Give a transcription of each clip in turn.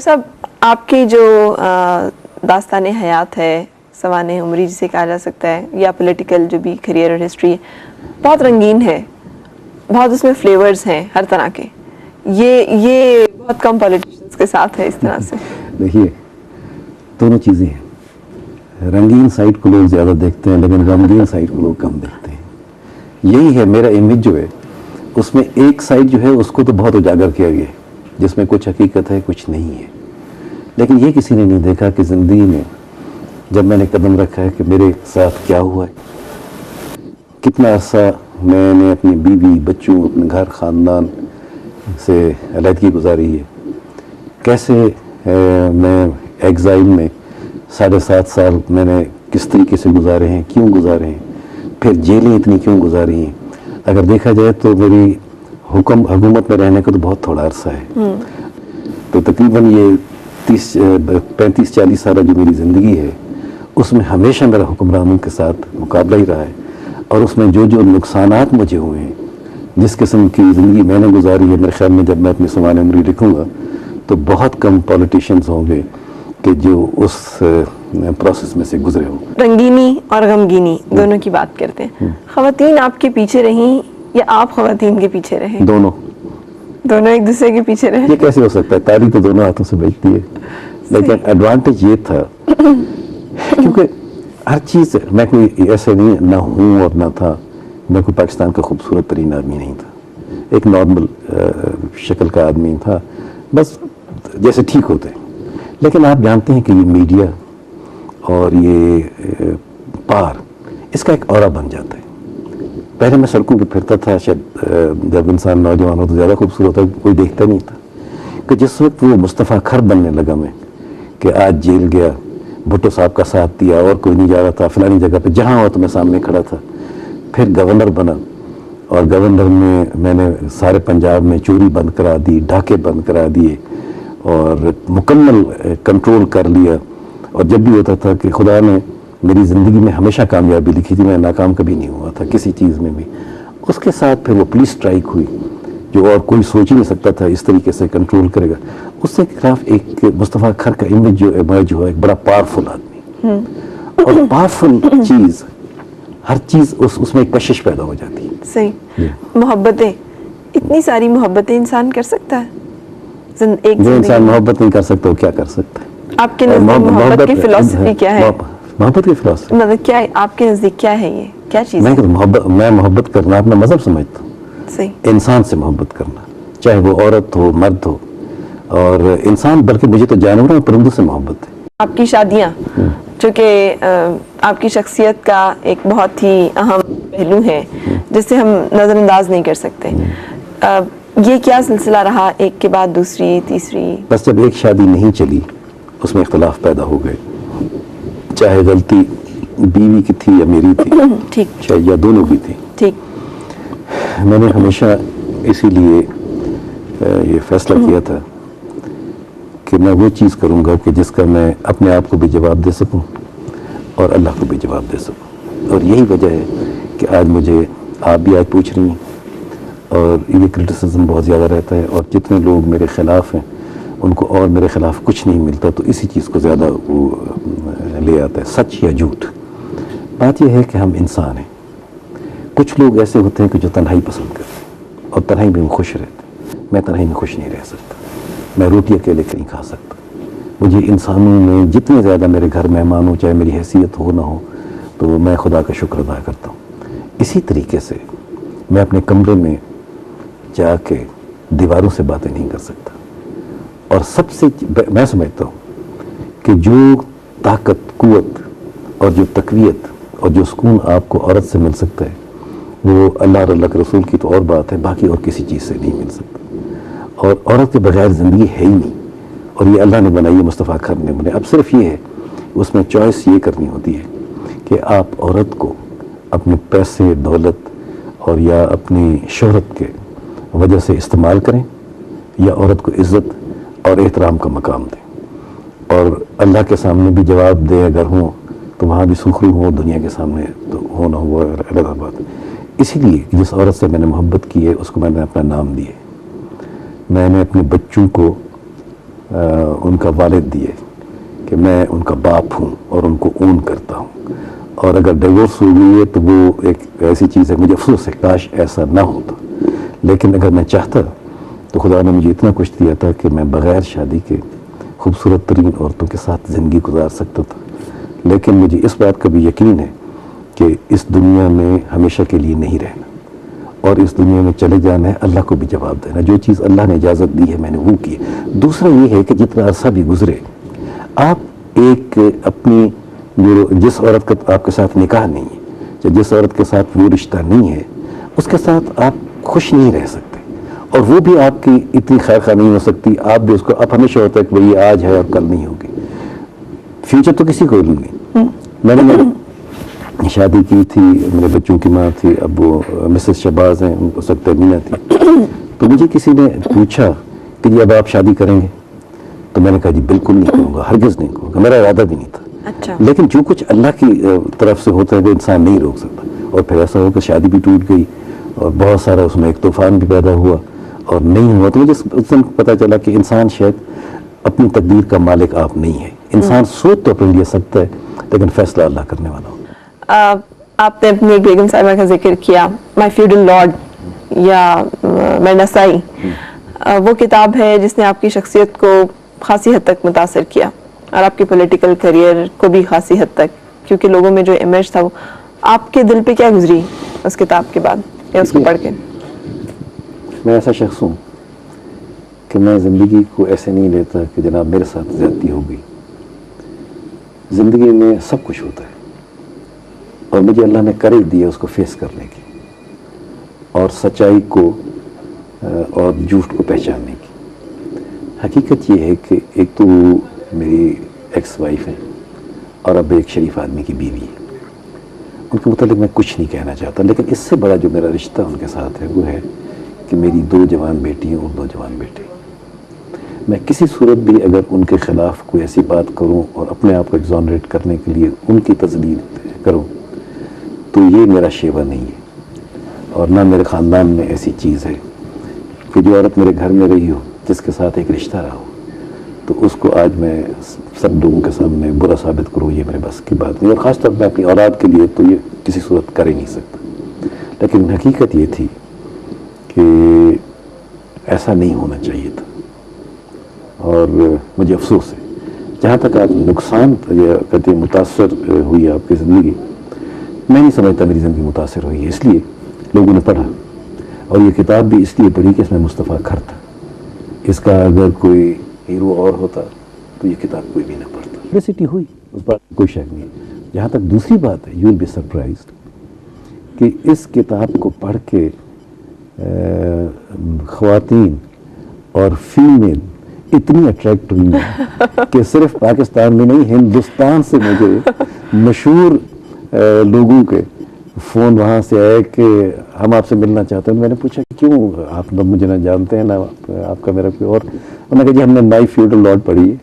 صاحب آپ کی جو داستان حیات ہے، سوانح عمری جسے کہا جا سکتا ہے، یا پولیٹیکل جو بھی کریئر اور ہسٹری بہت رنگین ہے، بہت اس میں فلیورز ہیں ہر طرح کے. یہ بہت کم پولیٹیشنز کے ساتھ ہے اس طرح سے. دیکھیے دونوں چیزیں ہیں. رنگین سائڈ کو لوگ زیادہ دیکھتے ہیں لیکن غمگین سائڈ کو لوگ کم دیکھتے ہیں. یہی ہے میرا امیج جو ہے، اس میں ایک سائڈ جو ہے اس کو تو بہت اجاگر کیا گیا ہے جس میں کچھ حقیقت ہے کچھ نہیں ہے. لیکن یہ کسی نے نہیں دیکھا کہ زندگی میں جب میں نے قدم رکھا ہے کہ میرے ساتھ کیا ہوا ہے، کتنا عرصہ میں نے اپنی بیوی بچوں اپنے گھر خاندان سے علیحدگی گزاری ہے، کیسے میں ایگزائل میں 7.5 سال میں نے کس طریقے سے گزارے ہیں، کیوں گزارے ہیں، پھر جیلیں اتنی کیوں گزاری ہیں. اگر دیکھا جائے تو میری حکومت میں رہنے کا تو بہت تھوڑا عرصہ ہے. تو تقریباً یہ 35-40 سالہ جو میری زندگی ہے اس میں ہمیشہ میرا حکمرانوں کے ساتھ مقابلہ ہی رہا ہے. اور اس میں جو نقصانات مجھے ہوئے ہیں، جس قسم کی زندگی میں نے گزاری ہے، میرے خیال میں جب میں اپنی سوانح عمری لکھوں گا تو بہت کم پولیٹیشینز ہوں گے کہ جو اس پروسیس میں سے گزرے ہوں. رنگینی اور غمگینی دونوں کی بات کرتے ہیں. خواتین آپ کے پیچھے رہیں یا آپ خواتین کے پیچھے رہیں؟ دونوں ایک دوسرے کے پیچھے رہیں. یہ کیسے ہو سکتا ہے؟ تاریخ تو دونوں ہاتھوں سے بجتی ہے. لیکن ایڈوانٹیج یہ تھا کیونکہ ہر چیز میں کوئی ایسے نہیں نہ ہوں اور نہ تھا. میں کوئی پاکستان کا خوبصورت ترین آدمی نہیں تھا، ایک نارمل شکل کا آدمی تھا، بس جیسے ٹھیک ہوتے. لیکن آپ جانتے ہیں کہ یہ میڈیا اور یہ پار اس کا ایک اورا بن جاتا ہے. پہلے میں سڑکوں پہ پھرتا تھا، شاید جب انسان نوجوان ہو تو زیادہ خوبصورت ہوتا ہے، کوئی دیکھتا نہیں تھا. کہ جس وقت وہ مصطفیٰ کھر بننے لگا میں کہ آج جیل گیا، بھٹو صاحب کا ساتھ دیا اور کوئی نہیں جا رہا تھا فلانی جگہ پہ، جہاں ہوا تو میں سامنے کھڑا تھا. پھر گورنر بنا اور گورنر میں نے سارے پنجاب میں چوری بند کرا دی، ڈھاکے بند کرا دیے اور مکمل کنٹرول کر لیا. اور جب بھی ہوتا تھا کہ خدا نے میری زندگی میں ہمیشہ کامیابی لکھی تھی، میں ناکام کبھی نہیں ہوا تھا کسی چیز میں بھی. اس کے ساتھ پھر وہ پولیس اسٹرائک ہوئی جو اور کوئی سوچ ہی نہیں سکتا تھا اس طریقے سے کنٹرول کرے گا. اس کے خلاف ایک مصطفیٰ کھر کا امیج جو ایمرج ہوا، ایک بڑا پاورفل آدمی. اور پاورفل چیز ہر چیز اس میں ایک کشش پیدا ہو جاتی ہے. صحیح. محبتیں، اتنی ساری محبتیں انسان کر سکتا ہے؟ جو انسان محبت نہیں کر سکتا وہ کیا کر سکتا ہے؟ آپ کے نزدیک محبت کی فلسفی کیا ہے؟ محبت کی فلسفی مطلب کیا ہے آپ کے نزدیک؟ کیا ہے یہ کیا چیز ہے؟ میں محبت کرنا اپنا مذہب سمجھتا ہوں. صحیح. انسان سے محبت کرنا، چاہے وہ عورت ہو مرد ہو، اور انسان بلکہ مجھے تو جانوروں اور پرندوں سے محبت ہے. آپ کی شادیاں جو کہ آپ کی شخصیت کا ایک بہت ہی اہم پہلو ہے جسے ہم نظر انداز نہیں کر سکتے، یہ کیا سلسلہ رہا ایک کے بعد دوسری تیسری؟ بس جب ایک شادی نہیں چلی اس میں اختلاف پیدا ہو گئے، چاہے غلطی بیوی کی تھی یا میری تھی، ٹھیک، چاہے یا دونوں کی تھی. ٹھیک. میں نے ہمیشہ اسی لیے یہ فیصلہ کیا تھا کہ میں وہ چیز کروں گا کہ جس کا میں اپنے آپ کو بھی جواب دے سکوں اور اللہ کو بھی جواب دے سکوں. اور یہی وجہ ہے کہ آج مجھے آپ بھی آج پوچھ رہی ہیں اور یہ کرٹیسزم بہت زیادہ رہتا ہے، اور جتنے لوگ میرے خلاف ہیں ان کو اور میرے خلاف کچھ نہیں ملتا تو اسی چیز کو زیادہ وہ لے آتا ہے، سچ یا جھوٹ. بات یہ ہے کہ ہم انسان ہیں. کچھ لوگ ایسے ہوتے ہیں کہ جو تنہائی پسند کرتے ہیں اور تنہائی میں خوش رہتے ہیں. میں تنہائی میں خوش نہیں رہ سکتا، میں روٹی اکیلے نہیں کھا سکتا. مجھے انسانوں میں جتنے زیادہ میرے گھر مہمان ہو، چاہے میری حیثیت ہو نہ ہو، تو میں خدا کا شکر ادا کرتا ہوں. اسی طریقے سے میں اپنے کمرے میں جا کے دیواروں سے باتیں نہیں کر سکتا. اور سب سے میں سمجھتا ہوں کہ جو طاقت، قوت اور جو تقویت اور جو سکون آپ کو عورت سے مل سکتا ہے وہ اللہ اور اللہ کے رسول کی تو اور بات ہے، باقی اور کسی چیز سے نہیں مل سکتا. اور عورت کے بغیر زندگی ہے ہی نہیں، اور یہ اللہ نے بنائی ہے، مصطفیٰ کھر نے بنائی. اب صرف یہ ہے اس میں چوائس یہ کرنی ہوتی ہے کہ آپ عورت کو اپنے پیسے، دولت اور یا اپنی شہرت کے وجہ سے استعمال کریں، یا عورت کو عزت اور احترام کا مقام دیں. اور اللہ کے سامنے بھی جواب دیں اگر ہوں تو وہاں بھی سخرو ہو، دنیا کے سامنے تو ہونا ہوا الگ بات. اسی لیے جس عورت سے میں نے محبت کی ہے اس کو میں نے اپنا نام دیا. میں نے اپنے بچوں کو ان کا والد دیے کہ میں ان کا باپ ہوں اور ان کو اون کرتا ہوں، اور اگر ڈیورس ہو گئی ہے تو وہ ایک ایسی چیز ہے، مجھے افسوس ہے کاش ایسا نہ ہوتا، لیکن اگر میں چاہتا تو خدا نے مجھے اتنا کچھ دیا تھا کہ میں بغیر شادی کے خوبصورت ترین عورتوں کے ساتھ زندگی گزار سکتا تھا، لیکن مجھے اس بات کا بھی یقین ہے کہ اس دنیا میں ہمیشہ کے لیے نہیں رہنا، اور اس دنیا میں چلے جانا ہے، اللہ کو بھی جواب دینا، جو چیز اللہ نے اجازت دی ہے میں نے وہ کی۔ دوسرا یہ ہے کہ جتنا عرصہ بھی گزرے، آپ ایک اپنی جس عورت کا آپ کے ساتھ نکاح نہیں ہے یا جس عورت کے ساتھ وہ رشتہ نہیں ہے، اس کے ساتھ آپ خوش نہیں رہ سکتے، اور وہ بھی آپ کی اتنی خیر خواہ نہیں ہو سکتی، آپ بھی اس کو اب ہمیشہ ہوتا ہے کہ یہ آج ہے اور کل نہیں ہوگی، فیوچر تو کسی کو نہیں۔ میں نے شادی کی تھی، میرے بچوں کی ماں تھی، اب وہ مسز شہباز ہیں، ان کو سکتا مینا تھی، تو مجھے کسی نے پوچھا کہ جی اب آپ شادی کریں گے؟ تو میں نے کہا جی بالکل نہیں کروں گا، ہرگز نہیں کروں گا، میرا ارادہ بھی نہیں تھا۔ اچھا، لیکن جو کچھ اللہ کی طرف سے ہوتا ہے وہ انسان نہیں روک سکتا، اور پھر ایسا ہو کہ شادی بھی ٹوٹ گئی اور بہت سارا اس میں ایک طوفان بھی پیدا ہوا اور نہیں ہوا، تو مجھے اس دن پتہ چلا کہ انسان شاید اپنی تقدیر کا مالک آپ نہیں ہے، انسان سوچ تو اپنے لیے سکتا ہے لیکن فیصلہ اللہ کرنے والا ہو۔ آپ نے اپنی ایک بیگم صاحبہ کا ذکر کیا، مائی فیوڈل لارڈ یا میں نسائی، وہ کتاب ہے جس نے آپ کی شخصیت کو خاصی حد تک متاثر کیا اور آپ کے پولیٹیکل کریئر کو بھی خاصی حد تک، کیونکہ لوگوں میں جو امیج تھا وہ آپ کے دل پہ کیا گزری اس کتاب کے بعد یا اس کو پڑھ کے؟ میں ایسا شخص ہوں کہ میں زندگی کو ایسے نہیں لیتا کہ جناب میرے ساتھ زیادتی ہو گئی، زندگی میں سب کچھ ہوتا ہے اور مجھے اللہ نے کریج دیا اس کو فیس کرنے کی اور سچائی کو اور جھوٹ کو پہچاننے کی۔ حقیقت یہ ہے کہ ایک تو میری ایکس وائف ہے اور اب ایک شریف آدمی کی بیوی ہے، ان کے متعلق میں کچھ نہیں کہنا چاہتا، لیکن اس سے بڑا جو میرا رشتہ ان کے ساتھ ہے وہ ہے کہ میری 2 جوان بیٹی ہیں اور 2 جوان بیٹے۔ میں کسی صورت بھی اگر ان کے خلاف کوئی ایسی بات کروں اور اپنے آپ کو ایگزونریٹ کرنے کے لیے ان کی تذلیل کروں تو یہ میرا شیوا نہیں ہے، اور نہ میرے خاندان میں ایسی چیز ہے کہ جو عورت میرے گھر میں رہی ہو، جس کے ساتھ ایک رشتہ رہا ہو، تو اس کو آج میں سب لوگوں کے سامنے برا ثابت کروں، یہ میرے بس کی بات نہیں، اور خاص طور پہ اپنی اولاد کے لیے تو یہ کسی صورت کر ہی نہیں سکتا۔ لیکن حقیقت یہ تھی کہ ایسا نہیں ہونا چاہیے تھا، اور مجھے افسوس ہے۔ جہاں تک آپ نقصان یا کہتے ہیں متاثر ہوئی آپ کی زندگی، میں نہیں سمجھتا میری زندگی متاثر ہوئی ہے، اس لیے لوگوں نے پڑھا، اور یہ کتاب بھی اس لیے پڑھی کہ اس میں مصطفیٰ کھر تھا، اس کا اگر کوئی ہیرو اور ہوتا تو یہ کتاب کوئی بھی نہ پڑھتا۔ پبلسٹی ہوئی، اس بات کوئی شک نہیں ہے۔ جہاں تک دوسری بات ہے، یو ول بی سرپرائزڈ کہ اس کتاب کو پڑھ کے خواتین اور فیمیل اتنی اٹریکٹ ہوئی ہیں کہ صرف پاکستان میں نہیں، ہندوستان سے مجھے مشہور لوگوں کے فون وہاں سے آئے کہ ہم آپ سے ملنا چاہتے ہیں۔ میں نے پوچھا کیوں، آپ مجھے نہ جانتے ہیں، نہ آپ کا میرا کوئی اور؟ انہوں نے کہا جی ہم نے مائی فیوڈل لارڈ پڑھی ہے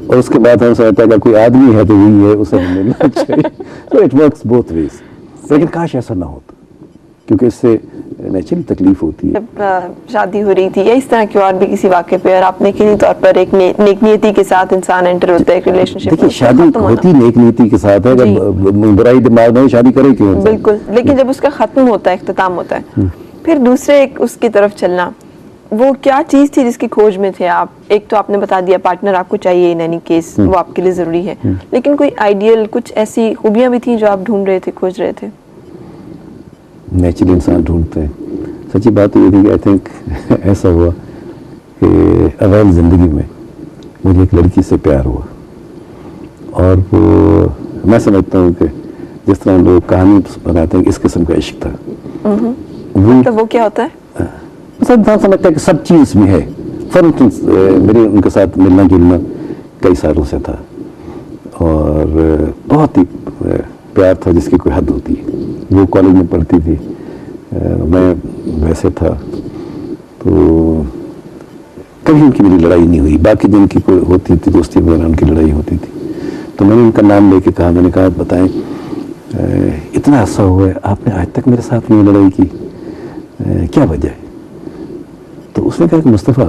اور اس کے بعد ہم سمجھتا ہے کہ کوئی آدمی ہے تو وہی ہے، اسے ہمیں ملنا چاہیے۔ تو اٹ ورکس بوتھ ویز، لیکن کاش ایسا نہ ہوتا، کیونکہ اس سے نیچرلی تکلیف ہوتی ہے۔ جب شادی ہو رہی تھی یا اس طرح کے اور بھی کسی واقعے پہ، اور آپ نے کسی طور پر ایک نیک نیتی کے ساتھ انسان انٹر ہوتا ہے ایک ریلیشن شپ، دیکھیے شادی ہوتی نیک نیتی کے ساتھ ہے، اگر برائی دماغ میں شادی کرے کیوں؟ بالکل، لیکن جب اس کا ختم ہوتا ہے، اختتام ہوتا ہے، پھر دوسرے ایک اس کی طرف چلنا، وہ کیا چیز تھی جس کی کھوج میں تھے آپ؟ ایک تو آپ نے بتا دیا پارٹنر آپ کو چاہیے ان اینی کیس، وہ آپ کے لیے ضروری ہے، لیکن کوئی آئیڈیل، کچھ ایسی خوبیاں بھی تھیں جو آپ ڈھونڈ رہے تھے، کھوج رہے تھے؟ نیچرلی انسان ڈھونڈتے ہیں۔ سچی بات یہ تھی کہ آئی تھنک ایسا ہوا کہ اوائل زندگی میں مجھے ایک لڑکی سے پیار ہوا، اور وہ میں سمجھتا ہوں کہ جس طرح لوگ کہانی بناتے ہیں کہ اس قسم کا عشق تھا، وہ کیا ہوتا ہے؟ سمجھتا ہے کہ سب چیز میں ہے۔ فار انسٹنس میرے ان کے ساتھ ملنا جلنا کئی سالوں سے تھا، اور بہت ہی پیار تھا جس کی کوئی حد ہوتی ہے۔ وہ کالج میں پڑھتی تھی، میں ویسے تھا، تو کبھی ان کی میری لڑائی نہیں ہوئی۔ باقی جن کی کوئی ہوتی تھی دوستی وغیرہ، ان کی لڑائی ہوتی تھی، تو میں نے ان کا نام لے کے کہا، میں نے کہا بتائیں اتنا عرصہ ہوا ہے آپ نے آج تک میرے ساتھ نہیں لڑائی کی، کیا وجہ ہے؟ تو اس نے کہا کہ مصطفیٰ